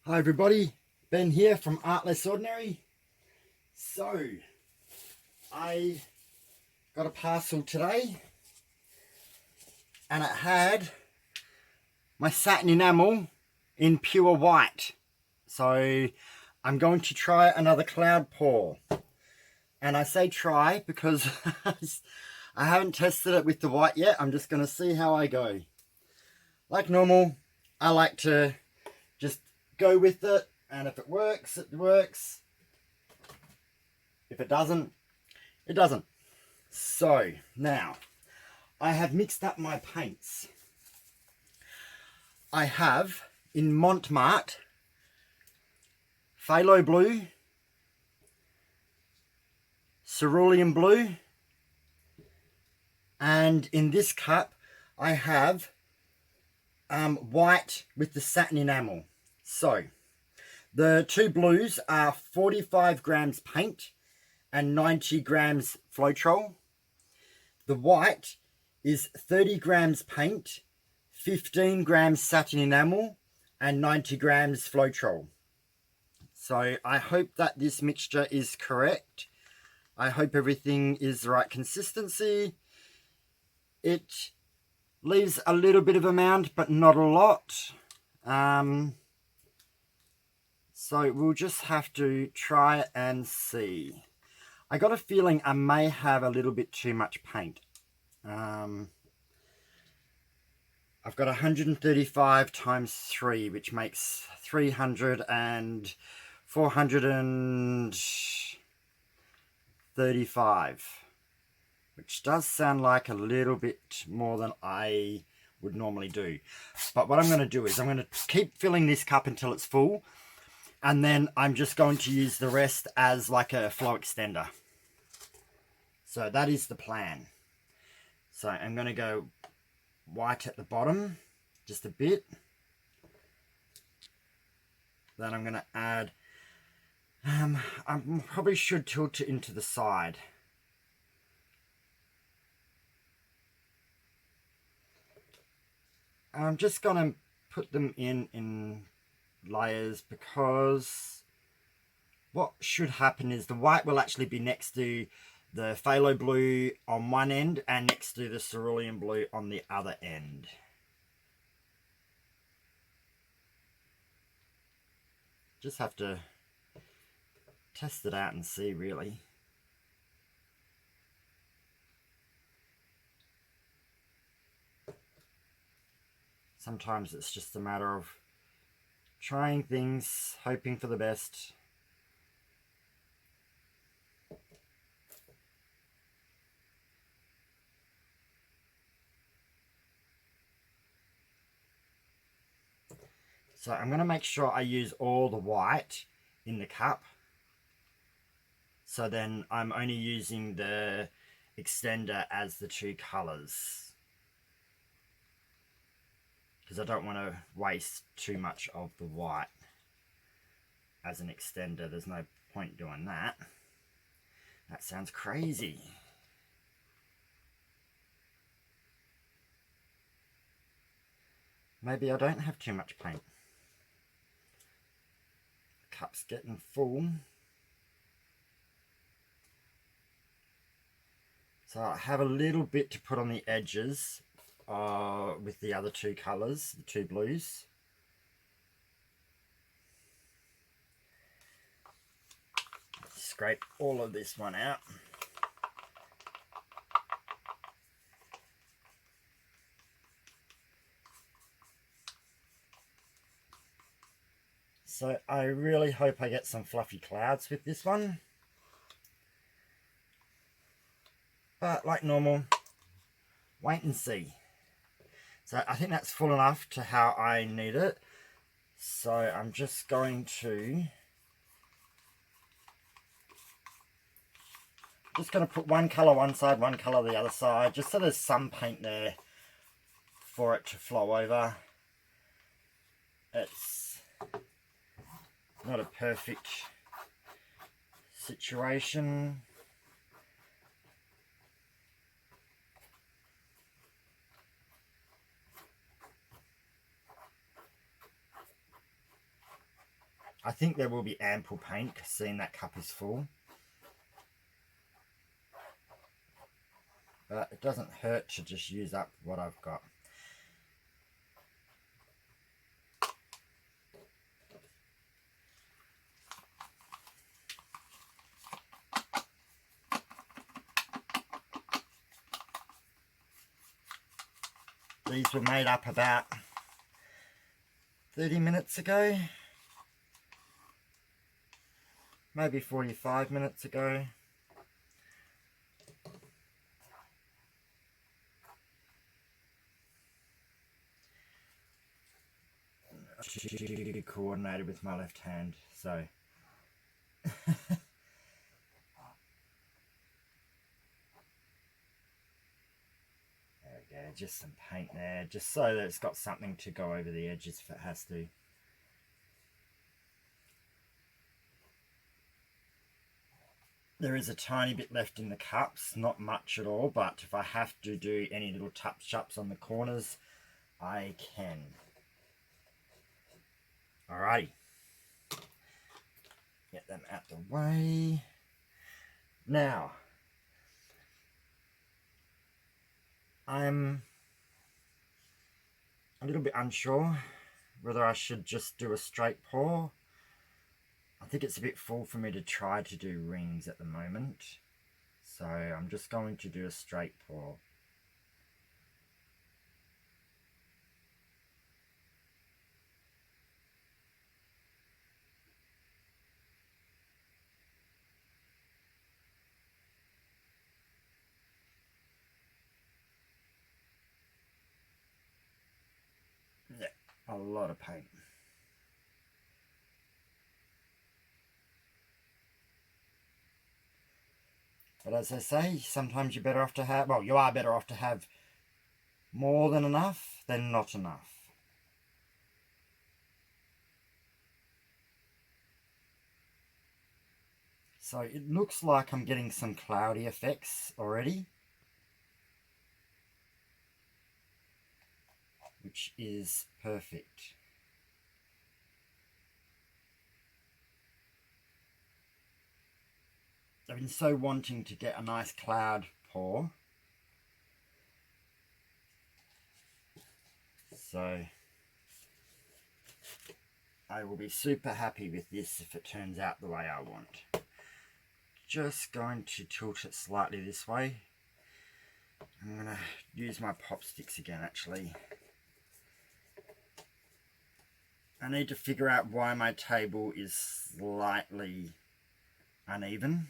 Hi everybody, Ben here from Art Less Ordinary. So, I got a parcel today and it had my satin enamel in pure white. So, I'm going to try another cloud pour. And I say try because I haven't tested it with the white yet. I'm just going to see how I go. Like normal, I like to just go with it. And if it works, it works. If it doesn't, it doesn't. So, now, I have mixed up my paints. I have, in marte, phthalo blue, cerulean blue, and in this cup, I have white with the satin enamel. So, the two blues are 45 grams paint and 90 grams floetrol. The white is 30 grams paint, 15 grams satin enamel, and 90 grams floetrol. So I hope that this mixture is correct. I hope everything is the right consistency. It leaves a little bit of amount, but not a lot. So we'll just have to try it and see. I got a feeling I may have a little bit too much paint. I've got 135 times 3, which makes 300 and 435, which does sound like a little bit more than I would normally do. But what I'm going to do is I'm going to keep filling this cup until it's full. And then I'm just going to use the rest as like a flow extender. So that is the plan. So I'm going to go white at the bottom, just a bit. Then I'm going to add, I probably should tilt it into the side. I'm just going to put them in layers, because what should happen is the white will actually be next to the phthalo blue on one end and next to the cerulean blue on the other end. Just have to test it out and see, really. Sometimes it's just a matter of trying things, hoping for the best. So I'm going to make sure I use all the white in the cup. So then I'm only using the extender as the two colours, because I don't want to waste too much of the white as an extender. There's no point doing that. That sounds crazy. Maybe I don't have too much paint. The cup's getting full. So I have a little bit to put on the edges with the other two colours, the two blues. Scrape all of this one out. So I really hope I get some fluffy clouds with this one. But like normal, wait and see. So I think that's full enough to how I need it. So I'm just going to put one colour one side, one colour the other side, just so there's some paint there for it to flow over. It's not a perfect situation. I think there will be ample paint, seeing that cup is full. But it doesn't hurt to just use up what I've got. These were made up about 30 minutes ago. Maybe 45 minutes ago. Coordinated with my left hand, so there we go, just some paint there, just so that it's got something to go over the edges if it has to. There is a tiny bit left in the cups, not much at all, but if I have to do any little touch-ups on the corners, I can. Alrighty. Get them out the way. Now, I'm a little bit unsure whether I should just do a straight pour. I think it's a bit full for me to try to do rings at the moment. So I'm just going to do a straight pour. Yeah, a lot of paint. But as I say, sometimes you're better off to have, well, you are better off to have more than enough than not enough. So it looks like I'm getting some cloudy effects already, which is perfect. I've been so wanting to get a nice cloud pour. So I will be super happy with this if it turns out the way I want. Just going to tilt it slightly this way. I'm going to use my pop sticks again actually. I need to figure out why my table is slightly uneven.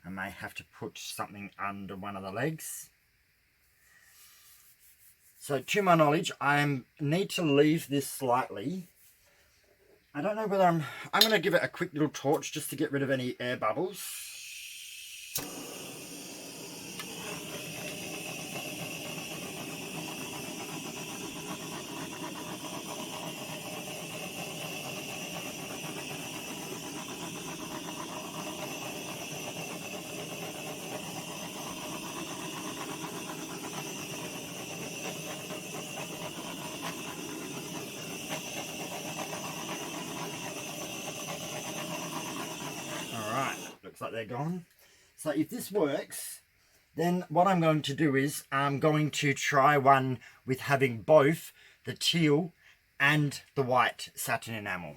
I may have to put something under one of the legs. So to my knowledge, I need to leave this slightly. I don't know whether I'm going to give it a quick little torch just to get rid of any air bubbles. Looks like they're gone. So if this works, then what I'm going to do is I'm going to try one with having both the teal and the white satin enamel.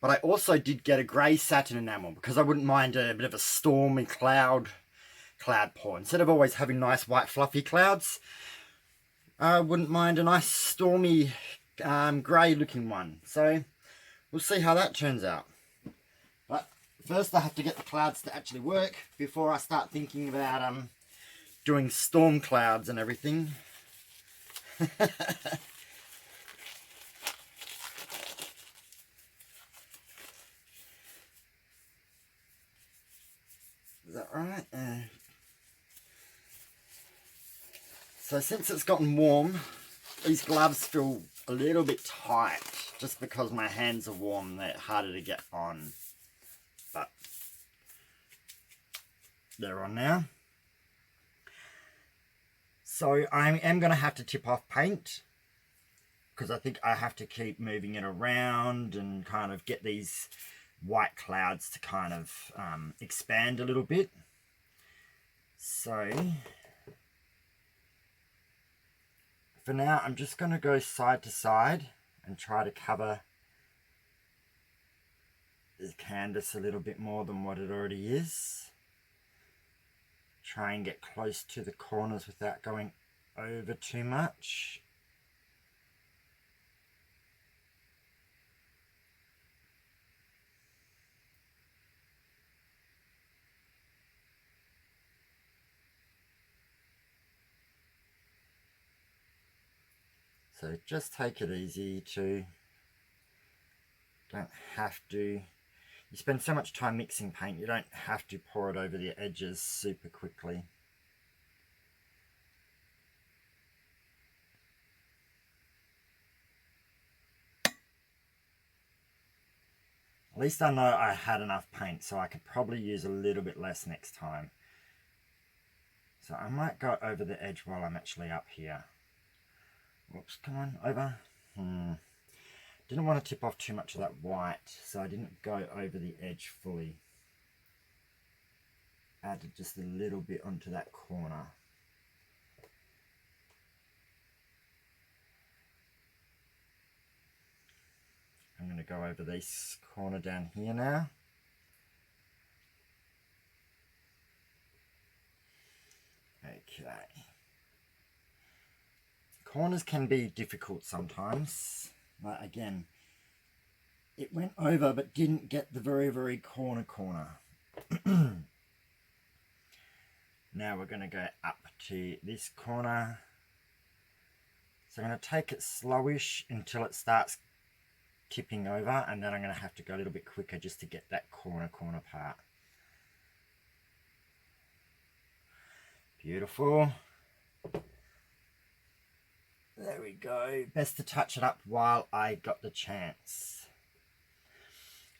But I also did get a grey satin enamel because I wouldn't mind a bit of a stormy cloud pour. Instead of always having nice white fluffy clouds, I wouldn't mind a nice stormy grey looking one. So we'll see how that turns out. But first I have to get the clouds to actually work before I start thinking about doing storm clouds and everything. Is that right? So since it's gotten warm, these gloves feel a little bit tight just because my hands are warm. They're harder to get on. But they're on now. So I am going to have to tip off paint because I think I have to keep moving it around and kind of get these white clouds to kind of expand a little bit. So for now, I'm just going to go side to side and try to cover the canvas a little bit more than what it already is. Try and get close to the corners without going over too much. So just take it easy too. Don't have to. You spend so much time mixing paint, you don't have to pour it over the edges super quickly. At least I know I had enough paint, so I could probably use a little bit less next time. So I might go over the edge while I'm actually up here. Whoops, come on, over. Didn't want to tip off too much of that white, so I didn't go over the edge fully. Added just a little bit onto that corner. I'm going to go over this corner down here now. Okay. Corners can be difficult sometimes. But again, it went over but didn't get the very corner. Now we're going to go up to this corner. So I'm going to take it slowish until it starts tipping over, and then I'm going to have to go a little bit quicker just to get that corner part. Beautiful. There we go. Best to touch it up while I got the chance.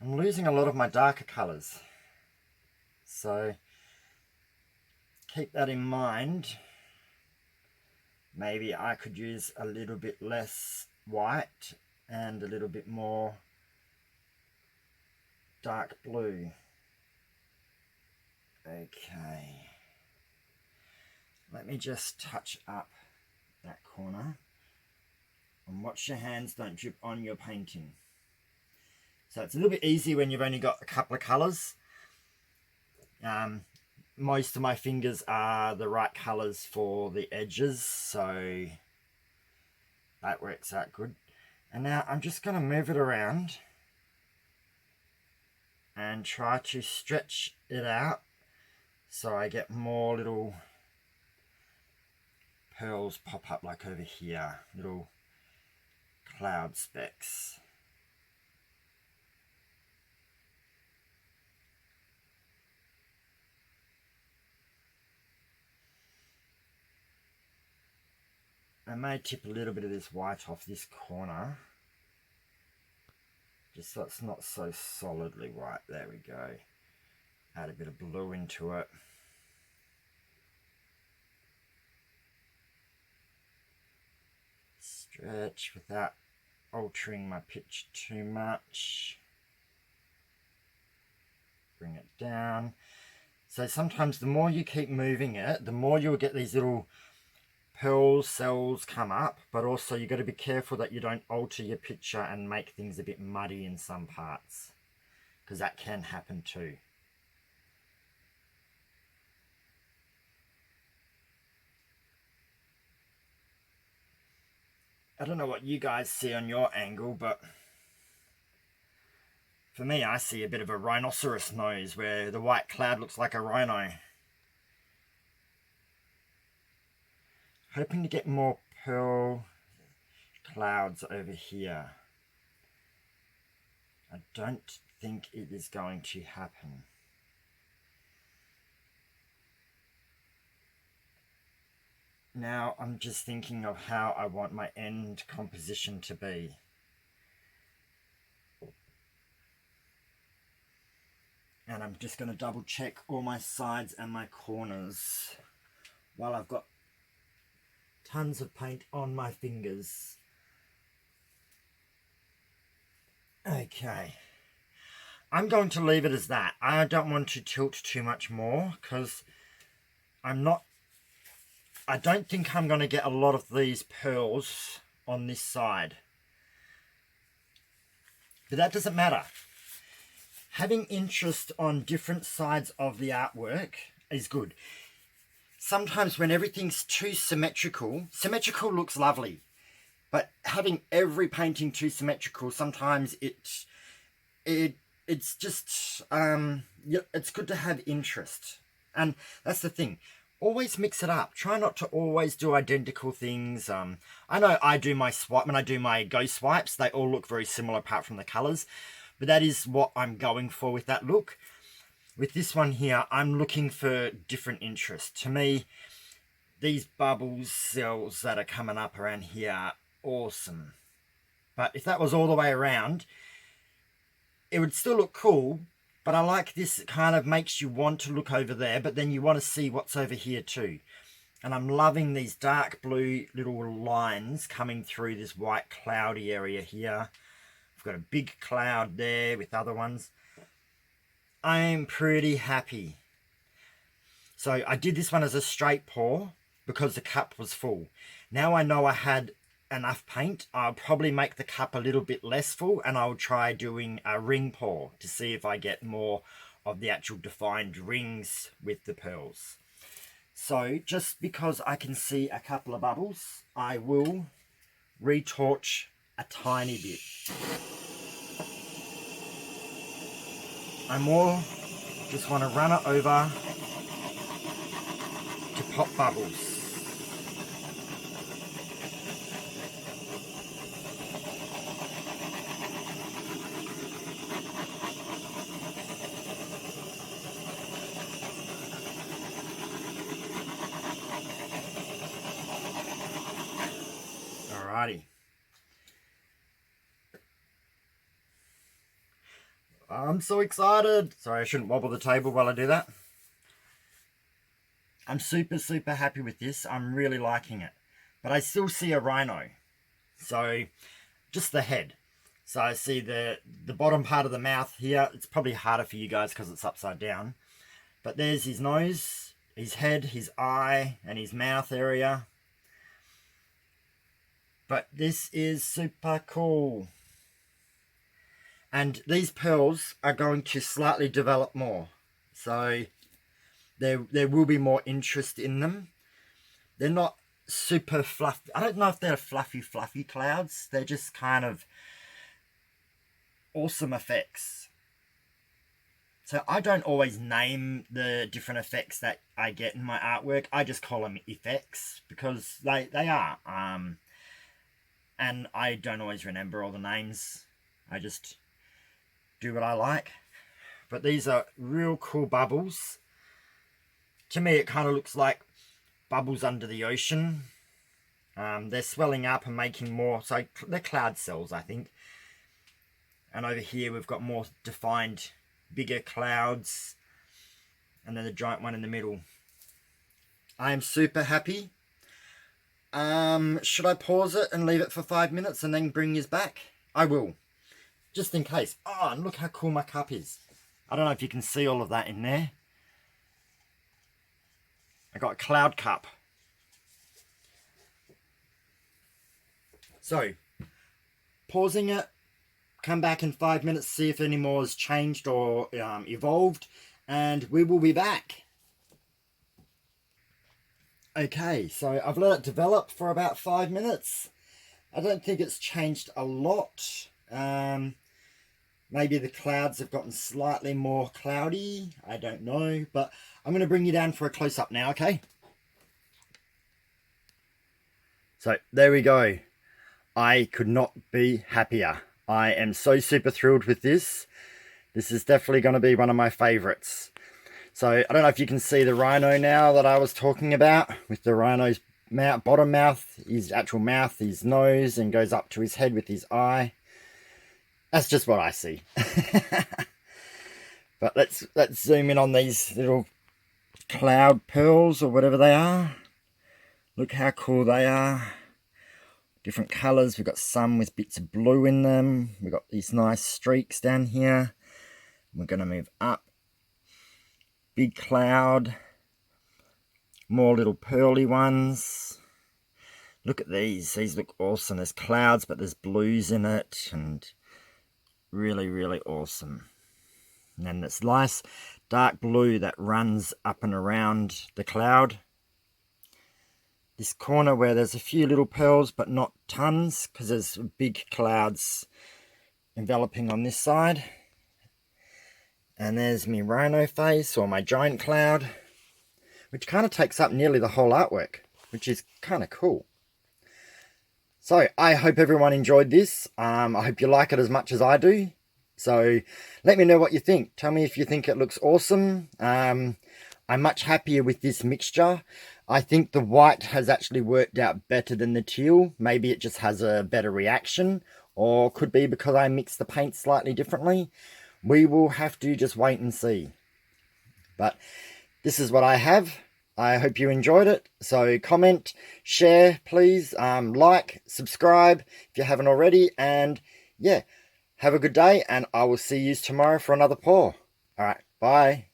I'm losing a lot of my darker colours, so keep that in mind. Maybe I could use a little bit less white and a little bit more dark blue. Okay. Let me just touch up that corner. And watch your hands don't drip on your painting. So it's a little bit easy when you've only got a couple of colours. Most of my fingers are the right colours for the edges, so that works out good. And now I'm just going to move it around and try to stretch it out so I get more little pearls pop up, like over here, little cloud specks. I may tip a little bit of this white off this corner, just so it's not so solidly white. There we go. Add a bit of blue into it. Stretch without altering my pitch too much. Bring it down. So sometimes the more you keep moving it, the more you'll get these little pearl cells come up, but also you've got to be careful that you don't alter your picture and make things a bit muddy in some parts, because that can happen too. I don't know what you guys see on your angle, but for me, I see a bit of a rhinoceros nose where the white cloud looks like a rhino. Hoping to get more pearl clouds over here. I don't think it is going to happen. Now I'm just thinking of how I want my end composition to be. And I'm just going to double check all my sides and my corners while I've got tons of paint on my fingers. Okay. I'm going to leave it as that. I don't want to tilt too much more because I don't think I'm going to get a lot of these pearls on this side. But that doesn't matter. Having interest on different sides of the artwork is good. Sometimes when everything's too symmetrical looks lovely. But having every painting too symmetrical, sometimes it's just, it's good to have interest. And that's the thing. Always mix it up. Try not to always do identical things. I know I do my swipe, when I do my ghost swipes, they all look very similar apart from the colours. But that is what I'm going for with that look. With this one here, I'm looking for different interest. To me, these bubbles cells that are coming up around here are awesome. But if that was all the way around, it would still look cool. But I like this, it kind of makes you want to look over there, but then you want to see what's over here too. And I'm loving these dark blue little lines coming through this white cloudy area here. I've got a big cloud there with other ones. I'm pretty happy. So I did this one as a straight pour because the cup was full. Now I know I had enough paint. I'll probably make the cup a little bit less full, and I'll try doing a ring pour to see if I get more of the actual defined rings with the pearls. So just because I can see a couple of bubbles, I will retorch a tiny bit. I more just want to run it over to pop bubbles. Alrighty. I'm so excited. Sorry, I shouldn't wobble the table while I do that. I'm super happy with this. I'm really liking it. But I still see a rhino. So, just the head. So I see the bottom part of the mouth here. It's probably harder for you guys because it's upside down. But there's his nose, his head, his eye, and his mouth area. But this is super cool. And these pearls are going to slightly develop more. So there will be more interest in them. They're not super fluffy. I don't know if they're fluffy clouds. They're just kind of awesome effects. So I don't always name the different effects that I get in my artwork. I just call them effects because they are. And I don't always remember all the names. I just do what I like. But these are real cool bubbles. To me, it kind of looks like bubbles under the ocean. They're swelling up and making more. So they're cloud cells, I think. And over here, we've got more defined, bigger clouds. And then the giant one in the middle. I am super happy. Should I pause it and leave it for 5 minutes and then bring yours back? I will. Just in case. Oh, and look how cool my cup is. I don't know if you can see all of that in there. I got a cloud cup. So, pausing it. Come back in 5 minutes, see if any more has changed or evolved. And we will be back. Okay, so I've let it develop for about 5 minutes. I don't think it's changed a lot. Maybe the clouds have gotten slightly more cloudy. I don't know, but I'm going to bring you down for a close-up now, okay? So, there we go. I could not be happier. I am so super thrilled with this. This is definitely going to be one of my favourites. So, I don't know if you can see the rhino now that I was talking about, with the rhino's mouth, bottom mouth, his actual mouth, his nose, and goes up to his head with his eye. That's just what I see. But let's zoom in on these little cloud pearls or whatever they are. Look how cool they are. different colours. We've got some with bits of blue in them. We've got these nice streaks down here. We're going to move up. Big cloud. More little pearly ones. Look at these. These look awesome. There's clouds, but there's blues in it. And really, really awesome. And then this nice dark blue that runs up and around the cloud. This corner where there's a few little pearls, but not tons, because there's big clouds enveloping on this side. And there's my rhino face, or my giant cloud, which kind of takes up nearly the whole artwork, which is kind of cool. So I hope everyone enjoyed this. I hope you like it as much as I do. So let me know what you think. Tell me if you think it looks awesome. I'm much happier with this mixture. I think the white has actually worked out better than the teal. Maybe it just has a better reaction, or could be because I mixed the paint slightly differently. We will have to just wait and see. But this is what I have. I hope you enjoyed it. So comment, share, please. Like, subscribe if you haven't already. And yeah, have a good day. And I will see you tomorrow for another pour. All right, bye.